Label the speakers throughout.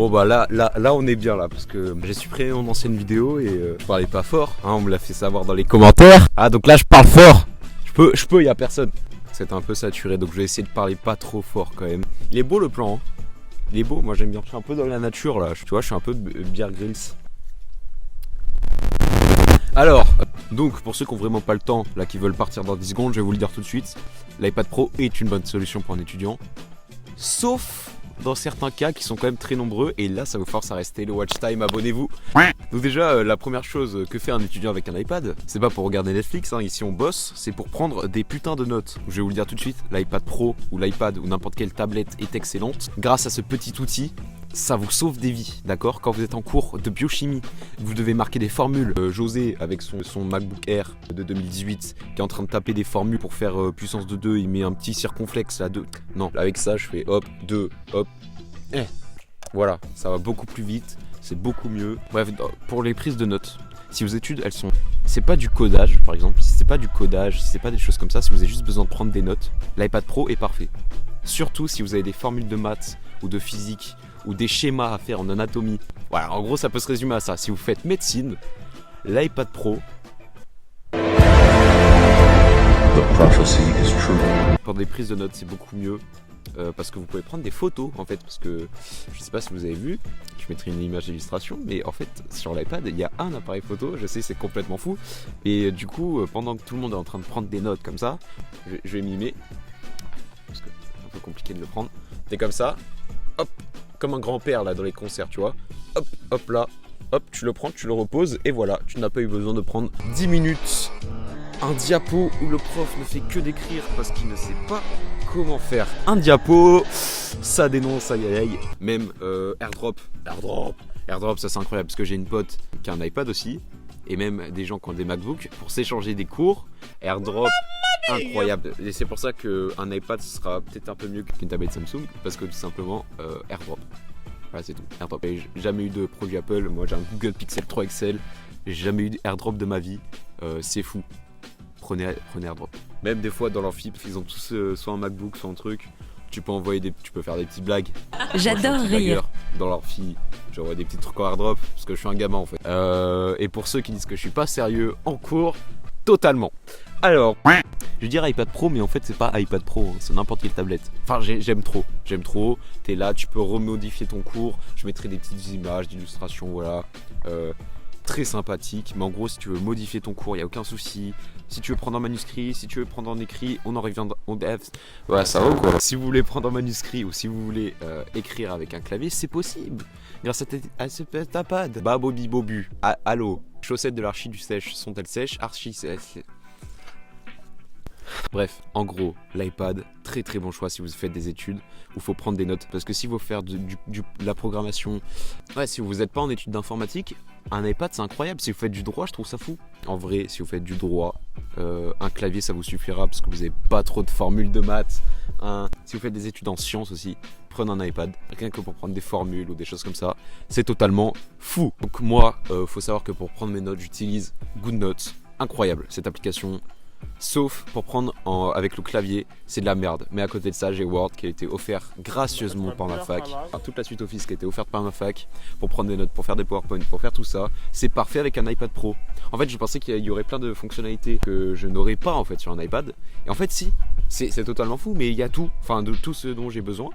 Speaker 1: Bon bah là on est bien là parce que j'ai supprimé mon ancienne vidéo et je parlais pas fort, hein, on me l'a fait savoir dans les commentaires. Ah donc là je parle fort, je peux, y a personne. C'est un peu saturé donc je vais essayer de parler pas trop fort quand même. Il est beau le plan, hein. Il est beau, moi j'aime bien. Je suis un peu dans la nature là, tu vois, je suis un peu Bear Grylls. Alors, donc pour ceux qui ont vraiment pas le temps, là qui veulent partir dans 10 secondes, je vais vous le dire tout de suite, l'iPad Pro est une bonne solution pour un étudiant. Sauf dans certains cas qui sont quand même très nombreux et là ça vous force à rester le watch time, abonnez-vous. Donc déjà la première chose que fait un étudiant avec un iPad, c'est pas pour regarder Netflix, hein, ici on bosse, c'est pour prendre des putains de notes. Je vais vous le dire tout de suite, l'iPad Pro ou l'iPad ou n'importe quelle tablette est excellente. Grâce à ce petit outil, ça vous sauve des vies, d'accord? Quand vous êtes en cours de biochimie, vous devez marquer des formules. José, avec son MacBook Air de 2018, qui est en train de taper des formules pour faire puissance de 2, il met un petit circonflexe à 2. Non, avec ça, je fais hop, 2, hop. Voilà, ça va beaucoup plus vite, c'est beaucoup mieux. Bref, pour les prises de notes, si vos études, elles sont... C'est pas du codage, par exemple, si c'est pas du codage, si c'est pas des choses comme ça, si vous avez juste besoin de prendre des notes, l'iPad Pro est parfait. Surtout si vous avez des formules de maths ou de physique, ou des schémas à faire en anatomie. Voilà, en gros ça peut se résumer à ça. Si vous faites médecine, l'iPad Pro pour des prises de notes c'est beaucoup mieux parce que vous pouvez prendre des photos en fait, parce que je sais pas si vous avez vu, je mettrai une image d'illustration, mais en fait sur l'iPad il y a un appareil photo, je sais c'est complètement fou, et du coup pendant que tout le monde est en train de prendre des notes comme ça, je vais mimer, parce que c'est un peu compliqué de le prendre, c'est comme ça, hop, comme un grand-père là dans les concerts, tu vois. Hop, hop là, hop, tu le prends, tu le reposes et voilà, tu n'as pas eu besoin de prendre 10 minutes. Un diapo où le prof ne fait que d'écrire parce qu'il ne sait pas comment faire un diapo. Ça dénonce, aïe aïe aïe. Même AirDrop, ça c'est incroyable parce que j'ai une pote qui a un iPad aussi. Et même des gens qui ont des MacBooks pour s'échanger des cours. AirDrop, incroyable. Et c'est pour ça qu'un iPad sera peut-être un peu mieux qu'une tablette Samsung, parce que tout simplement AirDrop. Voilà, c'est tout. AirDrop. J'ai jamais eu de produit Apple. Moi j'ai un Google Pixel 3 XL. J'ai jamais eu d'AirDrop de ma vie. C'est fou. Prenez AirDrop. Même des fois dans l'amphi, ils ont tous soit un MacBook, soit un truc. Tu peux faire des petites blagues.
Speaker 2: J'adore rire.
Speaker 1: Dans l'amphi, j'envoie des petits trucs en AirDrop parce que je suis un gamin en fait. Et pour ceux qui disent que je suis pas sérieux en cours, totalement. Alors, je dirais iPad Pro, mais en fait c'est pas iPad Pro, hein, c'est n'importe quelle tablette. Enfin j'aime trop. T'es là, tu peux remodifier ton cours. Je mettrai des petites images d'illustration, voilà. Très sympathique, mais en gros si tu veux modifier ton cours, il n'y a aucun souci. Si tu veux prendre un manuscrit, si tu veux prendre en écrit, on en revient voilà, ça va ou quoi? Si vous voulez prendre un manuscrit ou si vous voulez écrire avec un clavier, c'est possible. Grâce à ce petit iPad. Bah Bobby Bobu, allô. Chaussettes de l'archi du sèche, sont-elles sèches? Archi sèche. Bref, en gros, l'iPad, très très bon choix si vous faites des études où il faut prendre des notes. Parce que si vous faites de la programmation, ouais, si vous n'êtes pas en études d'informatique, un iPad c'est incroyable. Si vous faites du droit, je trouve ça fou. En vrai, si vous faites du droit, un clavier ça vous suffira parce que vous n'avez pas trop de formules de maths. Si vous faites des études en sciences aussi, prenez un iPad, rien que pour prendre des formules ou des choses comme ça. C'est totalement fou. Donc moi, faut savoir que pour prendre mes notes, j'utilise GoodNotes. Incroyable cette application. Sauf pour prendre avec le clavier, c'est de la merde. Mais à côté de ça, j'ai Word qui a été offert gracieusement par ma fac. Enfin, toute la suite Office qui a été offerte par ma fac pour prendre des notes, pour faire des PowerPoint, pour faire tout ça. C'est parfait avec un iPad Pro. En fait, je pensais qu'il y aurait plein de fonctionnalités que je n'aurais pas en fait sur un iPad. Et en fait, si, c'est totalement fou. Mais il y a tout, enfin de tout ce dont j'ai besoin.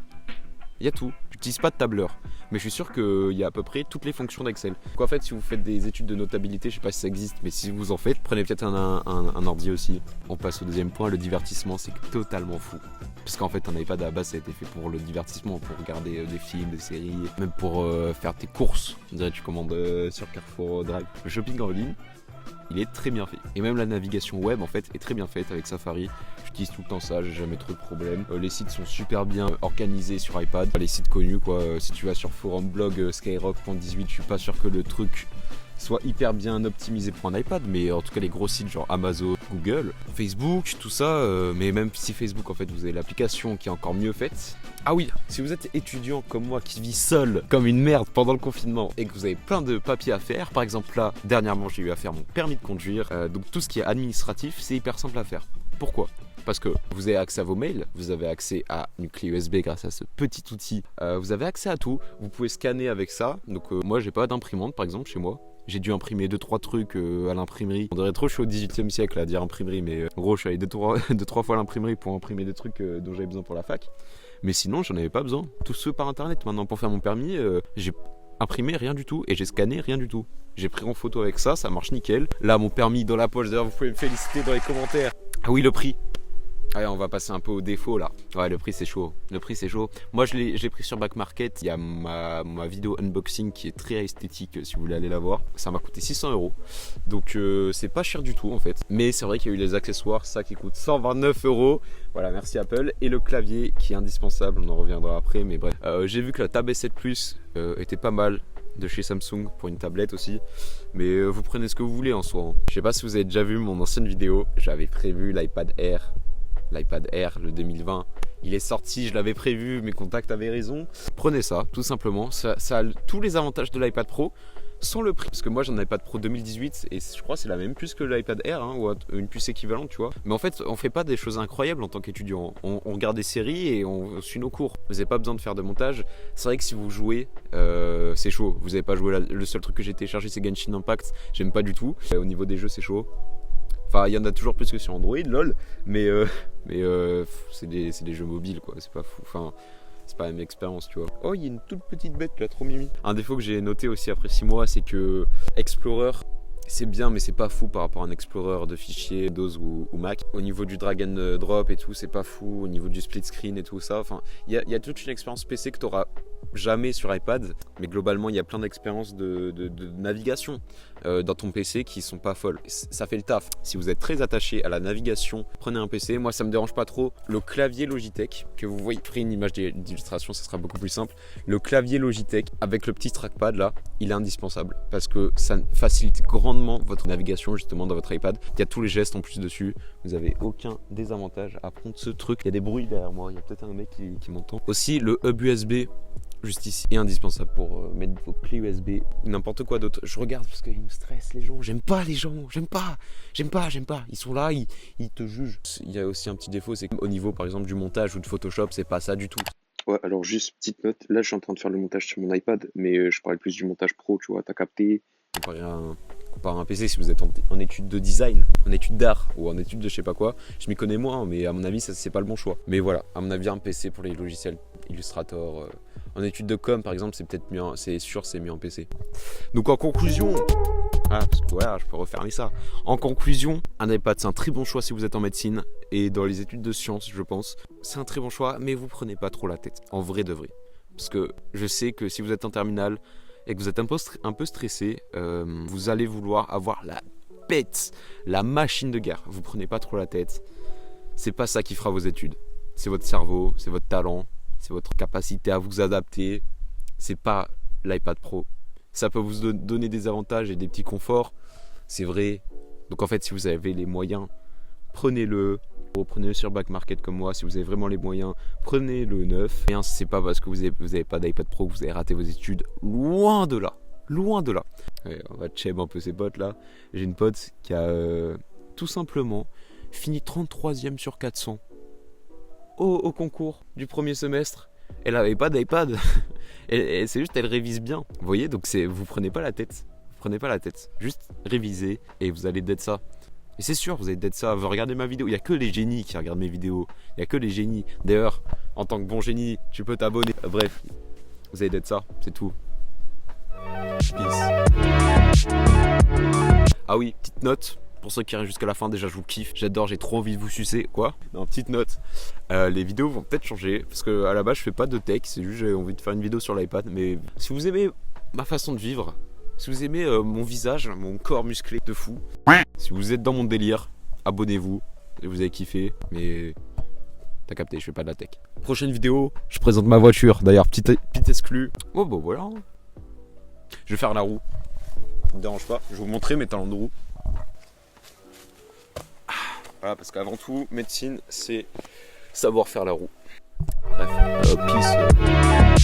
Speaker 1: Il y a tout. J'utilise pas de tableur, mais je suis sûr qu'il y a à peu près toutes les fonctions d'Excel. Donc en fait, si vous faites des études de notabilité, je sais pas si ça existe, mais si vous en faites, prenez peut-être un ordi aussi. On passe au deuxième point, le divertissement, c'est totalement fou. Parce qu'en fait, un iPad à la base, ça a été fait pour le divertissement, pour regarder des films, des séries, même pour faire tes courses. On dirait que tu commandes sur Carrefour Drive. Le shopping en ligne, il est très bien fait. Et même la navigation web en fait est très bien faite avec Safari. J'utilise tout le temps ça, j'ai jamais trop de problèmes. Les sites sont super bien organisés sur iPad. Les sites connus quoi, si tu vas sur forum blog skyrock.18, je suis pas sûr que le truc soit hyper bien optimisé pour un iPad, mais en tout cas les gros sites genre Amazon, Google, Facebook, tout ça, mais même si Facebook en fait vous avez l'application qui est encore mieux faite. Ah oui, si vous êtes étudiant comme moi qui vit seul comme une merde pendant le confinement et que vous avez plein de papiers à faire, par exemple là, dernièrement j'ai eu à faire mon permis de conduire, donc tout ce qui est administratif c'est hyper simple à faire. Pourquoi ? parce que vous avez accès à vos mails, vous avez accès à une clé USB grâce à ce petit outil, vous avez accès à tout, vous pouvez scanner avec ça. Donc moi j'ai pas d'imprimante par exemple chez moi. J'ai dû imprimer 2-3 trucs à l'imprimerie. On dirait trop, je suis au 18e siècle à dire imprimerie, mais en gros je suis allé 2-3 fois à l'imprimerie pour imprimer des trucs dont j'avais besoin pour la fac. Mais sinon j'en avais pas besoin. Tous ceux par internet maintenant pour faire mon permis, j'ai imprimé rien du tout et j'ai scanné rien du tout. J'ai pris en photo avec ça, ça marche nickel. Là mon permis dans la poche, d'ailleurs vous pouvez me féliciter dans les commentaires. Ah oui, le prix. Ouais, on va passer un peu au défaut là. Ouais, le prix c'est chaud. Le prix c'est chaud. Moi je l'ai pris sur Back Market. Il y a ma vidéo unboxing qui est très esthétique si vous voulez aller la voir. Ça m'a coûté 600 €. Donc c'est pas cher du tout en fait. Mais c'est vrai qu'il y a eu les accessoires, ça qui coûte 129 €. Voilà, merci Apple. Et le clavier qui est indispensable, on en reviendra après. Mais bref, j'ai vu que la Tab S7 Plus était pas mal de chez Samsung pour une tablette aussi. Mais vous prenez ce que vous voulez en soi. Je sais pas si vous avez déjà vu mon ancienne vidéo. J'avais prévu l'iPad Air. L'iPad Air, le 2020, il est sorti, je l'avais prévu, mes contacts avaient raison. Prenez ça, tout simplement. Ça a tous les avantages de l'iPad Pro sans le prix. Parce que moi j'en ai un iPad Pro 2018 et je crois que c'est la même puce que l'iPad Air, hein, ou une puce équivalente, tu vois. Mais en fait, on fait pas des choses incroyables en tant qu'étudiant. On regarde des séries et on suit nos cours. Vous n'avez pas besoin de faire de montage. C'est vrai que si vous jouez, c'est chaud. Vous n'avez pas joué le seul truc que j'ai téléchargé, c'est Genshin Impact. J'aime pas du tout. Au niveau des jeux, c'est chaud. Enfin, il y en a toujours plus que sur Android, lol. Mais c'est des jeux mobiles, quoi. C'est pas fou. Enfin, c'est pas la même expérience, tu vois. Oh, il y a une toute petite bête là, trop mimi. Un défaut que j'ai noté aussi après 6 mois, c'est que Explorer, c'est bien, mais c'est pas fou par rapport à un Explorer de fichiers Windows ou Mac. Au niveau du drag and drop et tout, c'est pas fou. Au niveau du split screen et tout ça, enfin, il y a toute une expérience PC que t'auras jamais sur iPad, mais globalement il y a plein d'expériences de navigation dans ton PC qui sont pas folles. Ça fait le taf. Si vous êtes très attaché à la navigation, prenez un PC. Moi ça me dérange pas trop. Le clavier Logitech, que vous voyez, prenez une image d'illustration, ça sera beaucoup plus simple. Le clavier Logitech avec le petit trackpad là, il est indispensable parce que ça facilite grandement votre navigation justement dans votre iPad. Il y a tous les gestes en plus dessus. Vous avez aucun désavantage à prendre ce truc. Il y a des bruits derrière moi. Il y a peut-être un mec qui m'entend. Aussi le hub USB. Juste ici, est indispensable pour mettre vos clés USB, n'importe quoi d'autre. Je regarde parce qu'ils me stressent les gens. J'aime pas les gens, j'aime pas. Ils sont là, ils te jugent. Il y a aussi un petit défaut, c'est qu'au niveau par exemple du montage ou de Photoshop, c'est pas ça du tout.
Speaker 2: Ouais, alors juste petite note, là je suis en train de faire le montage sur mon iPad, mais je parlais plus du montage pro, tu vois, t'as capté.
Speaker 1: Comparé à un PC, si vous êtes en études de design, en études d'art ou en études de je sais pas quoi, je m'y connais moins, mais à mon avis, ça c'est pas le bon choix. Mais voilà, à mon avis, un PC pour les logiciels Illustrator. En études de com, par exemple, c'est peut-être mieux, c'est sûr, c'est mieux en PC. Donc en conclusion, parce que voilà, je peux refermer ça. En conclusion, un iPad, c'est un très bon choix si vous êtes en médecine et dans les études de sciences, je pense. C'est un très bon choix, mais vous prenez pas trop la tête, en vrai de vrai. Parce que je sais que si vous êtes en terminale et que vous êtes un peu stressé, vous allez vouloir avoir la bête, la machine de guerre. Vous prenez pas trop la tête. C'est pas ça qui fera vos études. C'est votre cerveau, c'est votre talent. C'est votre capacité à vous adapter. C'est pas l'iPad Pro. Ça peut vous donner des avantages et des petits conforts. C'est vrai. Donc en fait, si vous avez les moyens, prenez-le. Prenez-le sur Back Market comme moi. Si vous avez vraiment les moyens, prenez le neuf. Et c'est pas parce que vous avez pas d'iPad Pro que vous avez raté vos études. Loin de là. Loin de là. Ouais, on va check un peu ces potes là. J'ai une pote qui a tout simplement fini 33e sur 400. Au concours du premier semestre, elle avait pas d'iPad. et c'est juste, elle révise bien. Vous voyez, donc vous prenez pas la tête. Vous prenez pas la tête. Juste révisez et vous allez d'être ça. Et c'est sûr, vous allez d'être ça. Vous regardez ma vidéo. Il y a que les génies qui regardent mes vidéos. Il y a que les génies. D'ailleurs, en tant que bon génie, tu peux t'abonner. Bref, vous allez d'être ça. C'est tout. Peace. Ah oui, petite note. Pour ceux qui arrivent jusqu'à la fin, déjà je vous kiffe, j'adore, j'ai trop envie de vous sucer. Quoi? Non, petite note, les vidéos vont peut-être changer, parce que à la base je fais pas de tech, c'est juste j'ai envie de faire une vidéo sur l'iPad. Mais si vous aimez ma façon de vivre, si vous aimez mon visage, mon corps musclé de fou, si vous êtes dans mon délire, abonnez-vous, et vous avez kiffé, mais t'as capté, je fais pas de la tech. Prochaine vidéo, je présente ma voiture, d'ailleurs, petite exclu. Oh bah voilà, je vais faire la roue, ça me dérange pas, je vais vous montrer mes talons de roue. Voilà, parce qu'avant tout, médecine, c'est savoir faire la roue. Bref, peace.